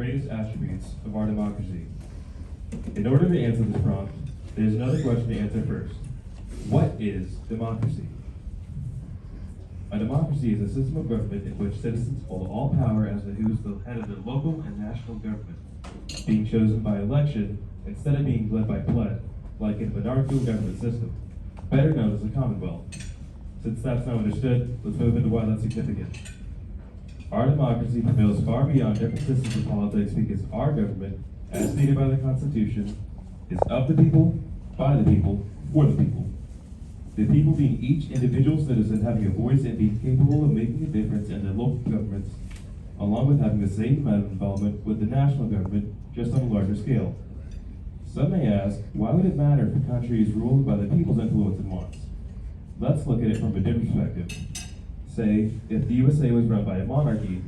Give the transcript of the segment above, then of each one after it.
greatest attributes of our democracy? In order to answer this prompt, there's another question to answer first. What is democracy? A democracy is a system of government in which citizens hold all power as to who's the head of the local and national government, being chosen by election instead of being led by blood, like in a monarchical government system, better known as a commonwealth. Since that's now understood, let's move into why that's significant. Our democracy prevails far beyond different systems of politics because our government, as stated by the Constitution, is of the people, by the people, for the people. The people being each individual citizen having a voice and being capable of making a difference in their local governments, along with having the same amount of involvement with the national government, just on a larger scale. Some may ask, why would it matter if a country is ruled by the people's influence and wants? Let's look at it from a different perspective. Say, if the USA was run by a monarchy,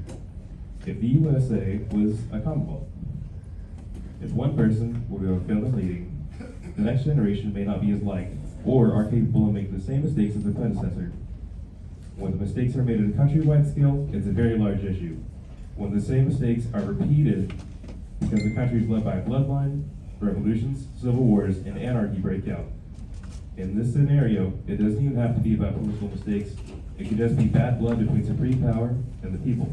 if the USA was a commonwealth. If one person were to fail in leading, the next generation may not be as liked, or are capable of making the same mistakes as their predecessor. When the mistakes are made at a countrywide scale, it's a very large issue. When the same mistakes are repeated because the country is led by a bloodline, revolutions, civil wars, and anarchy break out. In this scenario, it doesn't even have to be about political mistakes. It could just be bad blood between supreme power and the people.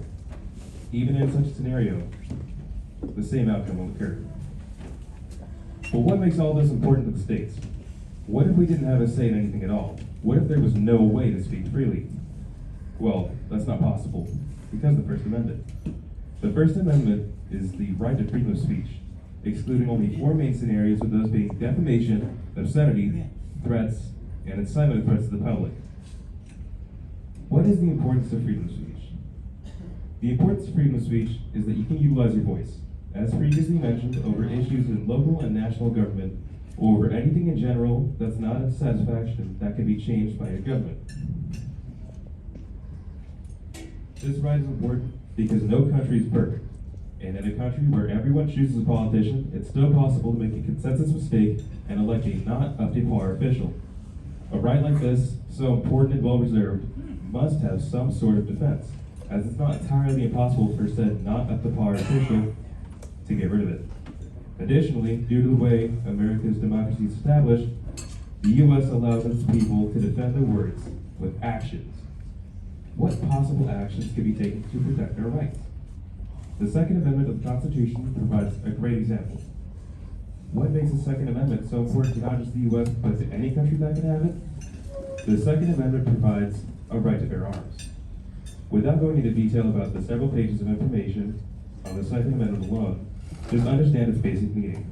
Even in such a scenario, the same outcome will occur. But what makes all this important to the states? What if we didn't have a say in anything at all? What if there was no way to speak freely? Well, that's not possible, because of the First Amendment. The First Amendment is the right to freedom of speech, excluding only four main scenarios, with those being defamation, obscenity, threats, and incitement of threats to the public. What is the importance of freedom of speech? The importance of freedom of speech is that you can utilize your voice, as previously mentioned, over issues in local and national government, or over anything in general that's not of satisfaction that can be changed by your government. This right is important because no country is perfect, and in a country where everyone chooses a politician, it's still possible to make a consensus mistake and elect a not up to par official. A right like this, so important and well reserved, must have some sort of defense, as it's not entirely impossible for said not up to par official to get rid of it. Additionally, due to the way America's democracy is established, the U.S. allows its people to defend their words with actions. What possible actions can be taken to protect our rights? The Second Amendment of the Constitution provides a great example. What makes the Second Amendment so important to not just the U.S., but to any country that can have it? The Second Amendment provides a right to bear arms. Without going into detail about the several pages of information on the Second Amendment alone, just understand its basic meaning.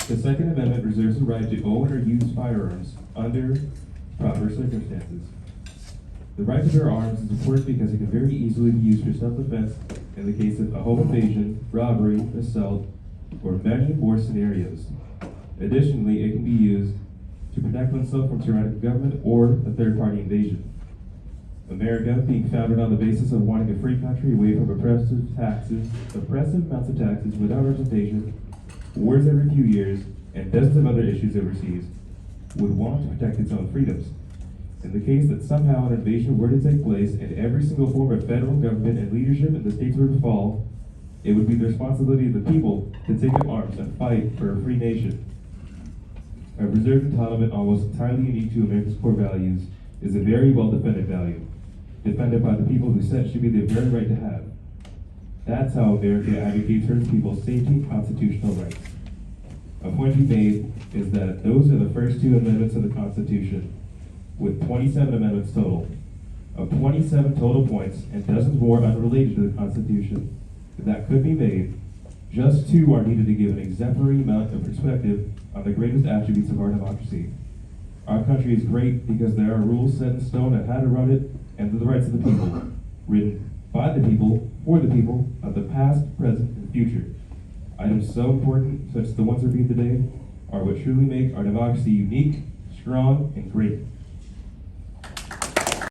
The Second Amendment reserves the right to own or use firearms under proper circumstances. The right to bear arms is important because it can very easily be used for self-defense in the case of a home invasion, robbery, assault, or many more scenarios. Additionally, it can be used to protect oneself from tyrannical government or a third-party invasion. America, being founded on the basis of wanting a free country away from oppressive amounts of taxes without representation, wars every few years, and dozens of other issues overseas, would want to protect its own freedoms. In the case that somehow an invasion were to take place and every single form of federal government and leadership in the states were to fall, it would be the responsibility of the people to take up arms and fight for a free nation. A reserved entitlement almost entirely unique to America's core values is a very well-defended value, defended by the people who said it should be their very right to have. That's how America advocates for its people's safety and constitutional rights. A point to be made is that those are the first two amendments of the Constitution, with 27 amendments total. Of 27 total points and dozens more unrelated to the Constitution that could be made, just two are needed to give an exemplary amount of perspective on the greatest attributes of our democracy. Our country is great because there are rules set in stone on how to run it and to the rights of the people, written by the people, for the people, of the past, present, and future. Items so important, such as the ones we're reading today, are what truly make our democracy unique, strong, and great.